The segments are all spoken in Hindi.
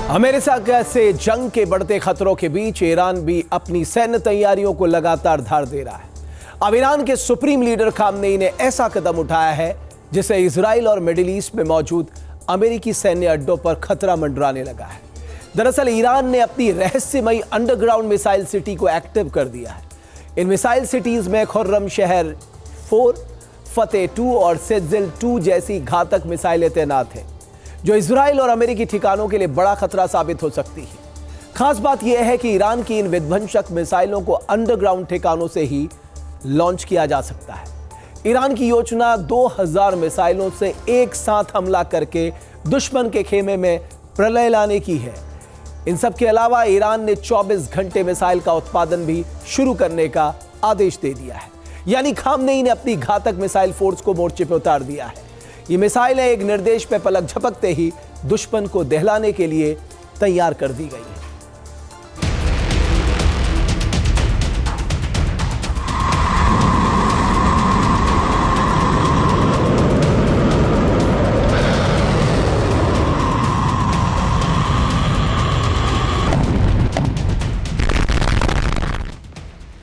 अमेरिका से जंग के बढ़ते खतरों के बीच ईरान भी अपनी सैन्य तैयारियों को लगातार धार दे रहा है। अब ईरान के सुप्रीम लीडर खामनेई ने ऐसा कदम उठाया है जिससे इजराइल और मिडिल ईस्ट में मौजूद अमेरिकी सैन्य अड्डों पर खतरा मंडराने लगा है। दरअसल ईरान ने अपनी रहस्यमयी अंडरग्राउंड मिसाइल सिटी को एक्टिव कर दिया है। इन मिसाइल सिटीज में खुर्रम शहर 4, फतेह 2 और सेज्जिल 2 जैसी घातक मिसाइलें तैनात हैं, जो इजराइल और अमेरिकी ठिकानों के लिए बड़ा खतरा साबित हो सकती है। खास बात यह है कि ईरान की इन विध्वंसक मिसाइलों को अंडरग्राउंड ठिकानों से ही लॉन्च किया जा सकता है। ईरान की योजना 2000 मिसाइलों से एक साथ हमला करके दुश्मन के खेमे में प्रलय लाने की है। इन सब के अलावा ईरान ने 24 घंटे मिसाइल का उत्पादन भी शुरू करने का आदेश दे दिया है। यानी खामनेई ने अपनी घातक मिसाइल फोर्स को मोर्चे पर उतार दिया है। ये मिसाइलें एक निर्देश पे पलक झपकते ही दुश्मन को दहलाने के लिए तैयार कर दी गई हैं।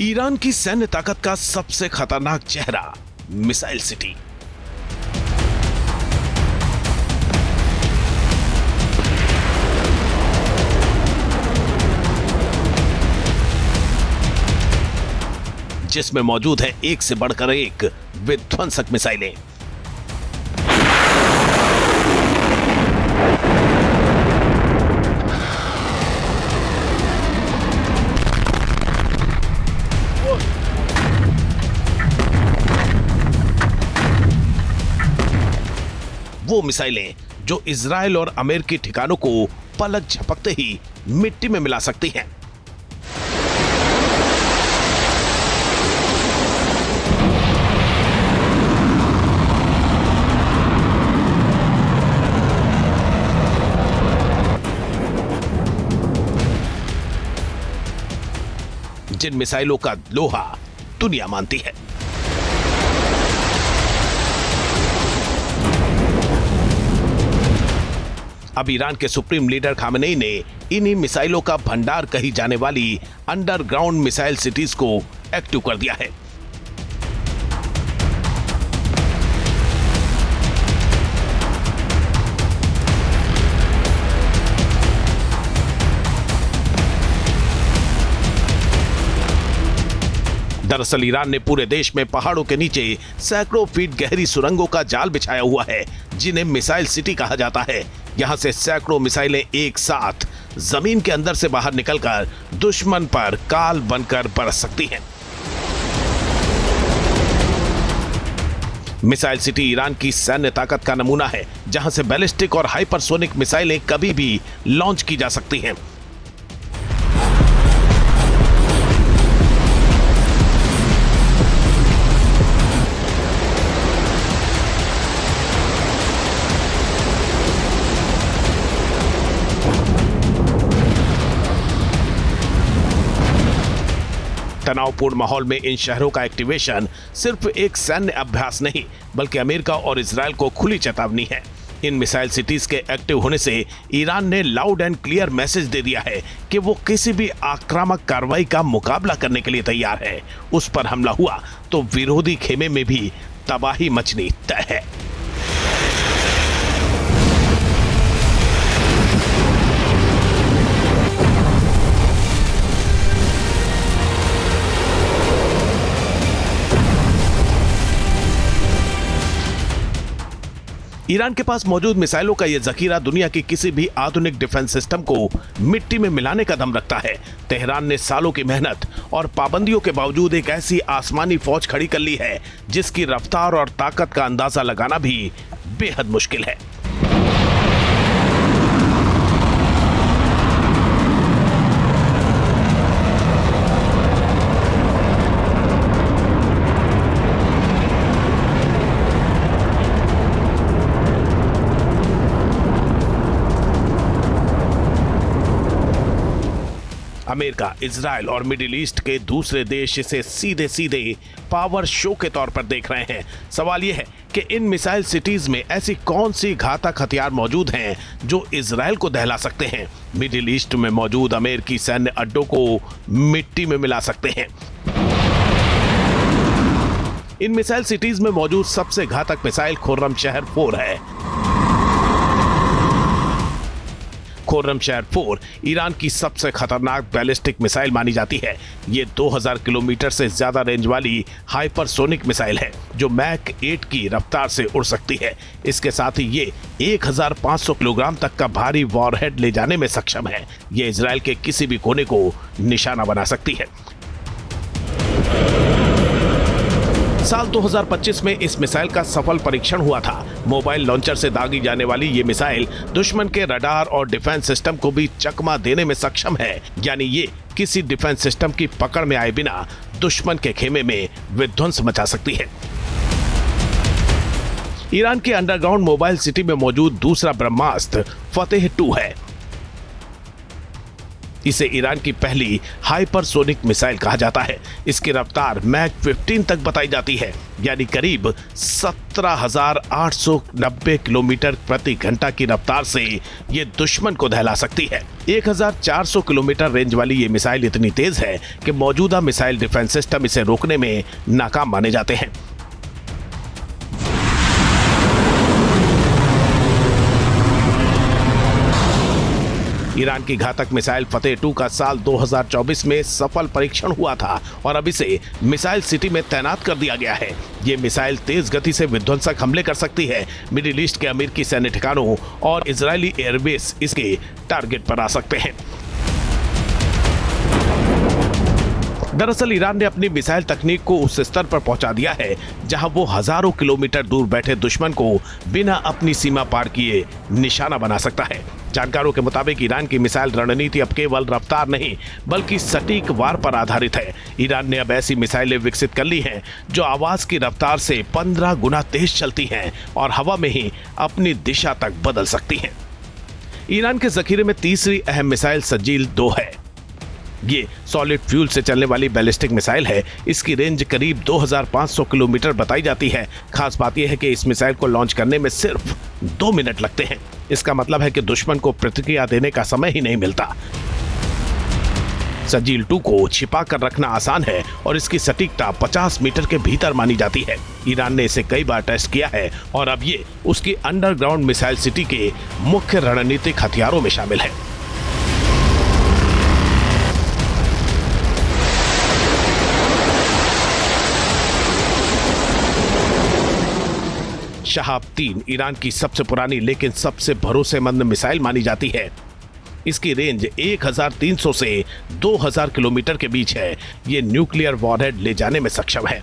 ईरान की सैन्य ताकत का सबसे खतरनाक चेहरा मिसाइल सिटी। जिसमें मौजूद है एक से बढ़कर एक विध्वंसक मिसाइलें। वो मिसाइलें जो इजराइल और अमेरिकी ठिकानों को पलक झपकते ही मिट्टी में मिला सकती हैं। जिन मिसाइलों का लोहा दुनिया मानती है। अब ईरान के सुप्रीम लीडर खामनेई ने इन्हीं मिसाइलों का भंडार कही जाने वाली अंडरग्राउंड मिसाइल सिटीज को एक्टिव कर दिया है। दरअसल ईरान ने पूरे देश में पहाड़ों के नीचे सैकड़ों फीट गहरी सुरंगों का जाल बिछाया हुआ है, जिन्हें मिसाइल सिटी कहा जाता है। यहां से सैकड़ों मिसाइलें एक साथ जमीन के अंदर से बाहर निकलकर दुश्मन पर काल बनकर बरस सकती हैं। मिसाइल सिटी ईरान की सैन्य ताकत का नमूना है, जहां से बैलिस्टिक और हाइपरसोनिक मिसाइलें कभी भी लॉन्च की जा सकती हैं। तनावपूर्ण माहौल में इन शहरों का एक्टिवेशन सिर्फ एक सैन्य अभ्यास नहीं, बल्कि अमेरिका और इजराइल को खुली चेतावनी है। इन मिसाइल सिटीज के एक्टिव होने से ईरान ने लाउड एंड क्लियर मैसेज दे दिया है कि वो किसी भी आक्रामक कार्रवाई का मुकाबला करने के लिए तैयार है। उस पर हमला हुआ तो विरोधी खेमे में भी तबाही मचनी तय है। ईरान के पास मौजूद मिसाइलों का यह जखीरा दुनिया की किसी भी आधुनिक डिफेंस सिस्टम को मिट्टी में मिलाने का दम रखता है। तेहरान ने सालों की मेहनत और पाबंदियों के बावजूद एक ऐसी आसमानी फौज खड़ी कर ली है जिसकी रफ्तार और ताकत का अंदाजा लगाना भी बेहद मुश्किल है। अमेरिका, इजराइल और मिडिल ईस्ट के दूसरे देश इसे सीधे सीधे पावर शो के तौर पर देख रहे हैं। सवाल यह है कि इन मिसाइल सिटीज में ऐसी कौन सी घातक हथियार मौजूद हैं जो इजराइल को दहला सकते हैं, मिडिल ईस्ट में मौजूद अमेरिकी सैन्य अड्डों को मिट्टी में मिला सकते हैं। इन मिसाइल सिटीज में मौजूद सबसे घातक मिसाइल खुर्रमशहर 4 है। खुर्रमशहर 4 ईरान की सबसे खतरनाक बैलिस्टिक मिसाइल मानी जाती है। ये 2000 किलोमीटर से ज्यादा रेंज वाली हाइपरसोनिक मिसाइल है जो मैक 8 की रफ्तार से उड़ सकती है। इसके साथ ही ये 1500 किलोग्राम तक का भारी वॉरहेड ले जाने में सक्षम है। ये इजराइल के किसी भी कोने को निशाना बना सकती है। साल 2025 में इस मिसाइल का सफल परीक्षण हुआ था। मोबाइल लॉन्चर से दागी जाने वाली ये मिसाइल दुश्मन के रडार और डिफेंस सिस्टम को भी चकमा देने में सक्षम है, यानी ये किसी डिफेंस सिस्टम की पकड़ में आए बिना दुश्मन के खेमे में विध्वंस मचा सकती है। ईरान के अंडरग्राउंड मोबाइल सिटी में मौजूद दूसरा ब्रह्मास्त्र फतेह 2 है। इसे ईरान की पहली हाइपरसोनिक मिसाइल कहा जाता है। इसकी रफ्तार मैक 15 तक बताई जाती है, यानी करीब 17,890 किलोमीटर प्रति घंटा की रफ्तार से ये दुश्मन को दहला सकती है। 1,400 किलोमीटर रेंज वाली ये मिसाइल इतनी तेज है कि मौजूदा मिसाइल डिफेंस सिस्टम इसे रोकने में नाकाम माने जाते हैं। ईरान की घातक मिसाइल फतेह 2 का साल 2024 में सफल परीक्षण हुआ था और अब इसे मिसाइल सिटी में तैनात कर दिया गया है। ये मिसाइल तेज गति से विध्वंसक हमले कर सकती है। मिडिल ईस्ट के अमेरिकी सैन्य ठिकानों और इजरायली एयरबेस इसके टारगेट पर आ सकते हैं। दरअसल ईरान ने अपनी मिसाइल तकनीक को उस स्तर पर पहुंचा दिया है जहां वो हजारों किलोमीटर दूर बैठे दुश्मन को बिना अपनी सीमा पार किए निशाना बना सकता है। जानकारों के मुताबिक ईरान की मिसाइल रणनीति अब केवल रफ्तार नहीं बल्कि सटीक वार पर आधारित है। ईरान ने अब ऐसी मिसाइलें विकसित कर ली हैं जो आवाज की रफ्तार से 15 गुना तेज चलती हैं और हवा में ही अपनी दिशा तक बदल सकती हैं। ईरान के जखीरे में तीसरी अहम मिसाइल सजील 2 है। ये सॉलिड फ्यूल से चलने वाली बैलिस्टिक मिसाइल है। इसकी रेंज करीब 2500 किलोमीटर बताई जाती है। खास बात यह है कि इस मिसाइल को लॉन्च करने में सिर्फ 2 मिनट लगते हैं। इसका मतलब है कि दुश्मन को प्रतिक्रिया देने का समय ही नहीं मिलता। सजील 2 को छिपा कर रखना आसान है और इसकी सटीकता 50 मीटर के भीतर मानी जाती है। ईरान ने इसे कई बार टेस्ट किया है और अब ये उसकी अंडरग्राउंड मिसाइल सिटी के मुख्य रणनीतिक हथियारों में शामिल है। शहाब 3 ईरान की सबसे पुरानी लेकिन सबसे भरोसेमंद मिसाइल मानी जाती है। इसकी रेंज 1300 से 2000 किलोमीटर के बीच है। ये न्यूक्लियर वॉरहेड ले जाने में सक्षम है।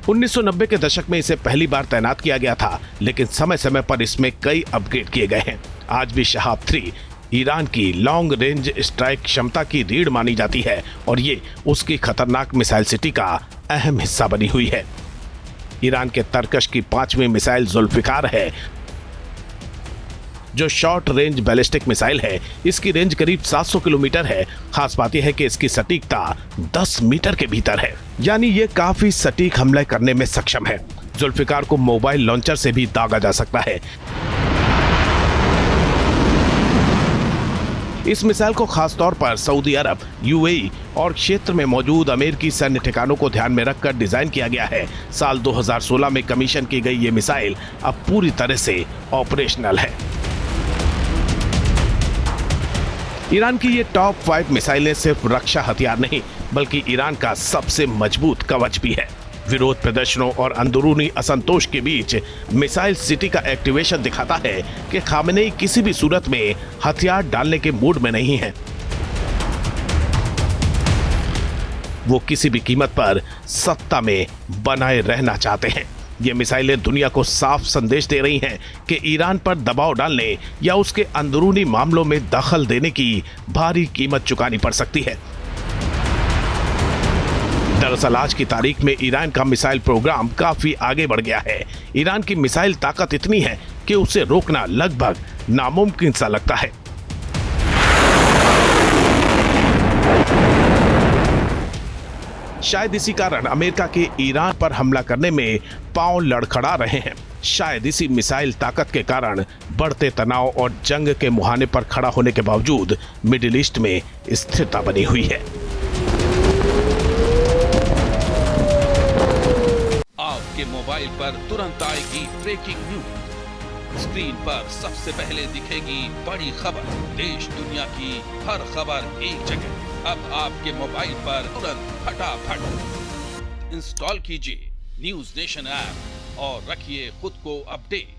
1990 के दशक में इसे पहली बार तैनात किया गया था, लेकिन समय समय पर इसमें कई अपग्रेड किए गए हैं। आज भी शहाब 3 ईरान की लॉन्ग रेंज स्ट्राइक क्षमता की रीढ़ मानी जाती है और ये उसकी खतरनाक मिसाइल सिटी का अहम हिस्सा बनी हुई है। ईरान के तरकश की 5वीं मिसाइल जुल्फिकार है जो शॉर्ट रेंज बैलिस्टिक मिसाइल है। इसकी रेंज करीब 700 किलोमीटर है। खास बात यह है कि इसकी सटीकता 10 मीटर के भीतर है, यानी ये काफी सटीक हमले करने में सक्षम है। जुल्फिकार को मोबाइल लॉन्चर से भी दागा जा सकता है। इस मिसाइल को खास तौर पर सऊदी अरब, यूएई और क्षेत्र में मौजूद अमेरिकी सैन्य ठिकानों को ध्यान में रखकर डिजाइन किया गया है। साल 2016 में कमीशन की गई ये मिसाइल अब पूरी तरह से ऑपरेशनल है। ईरान की ये टॉप 5 मिसाइलें सिर्फ रक्षा हथियार नहीं बल्कि ईरान का सबसे मजबूत कवच भी है। विरोध प्रदर्शनों और अंदरूनी असंतोष के बीच मिसाइल सिटी का एक्टिवेशन दिखाता है कि खामेनेई किसी भी सूरत में हथियार डालने के मूड में नहीं है। वो किसी भी कीमत पर सत्ता में बनाए रहना चाहते हैं। ये मिसाइलें दुनिया को साफ संदेश दे रही हैं कि ईरान पर दबाव डालने या उसके अंदरूनी मामलों में दखल देने की भारी कीमत चुकानी पड़ सकती है। दरअसल आज की तारीख में ईरान का मिसाइल प्रोग्राम काफी आगे बढ़ गया है। ईरान की मिसाइल ताकत इतनी है कि उसे रोकना लगभग नामुमकिन सा लगता है। शायद इसी कारण अमेरिका के ईरान पर हमला करने में पांव लड़खड़ा रहे हैं। शायद इसी मिसाइल ताकत के कारण बढ़ते तनाव और जंग के मुहाने पर खड़ा होने के बावजूद मिडिल ईस्ट में स्थिरता बनी हुई है। आपके मोबाइल पर तुरंत आएगी ब्रेकिंग न्यूज। स्क्रीन पर सबसे पहले दिखेगी बड़ी खबर। देश दुनिया की हर खबर एक जगह। अब आपके मोबाइल पर तुरंत फटाफट इंस्टॉल कीजिए न्यूज नेशन ऐप और रखिए खुद को अपडेट।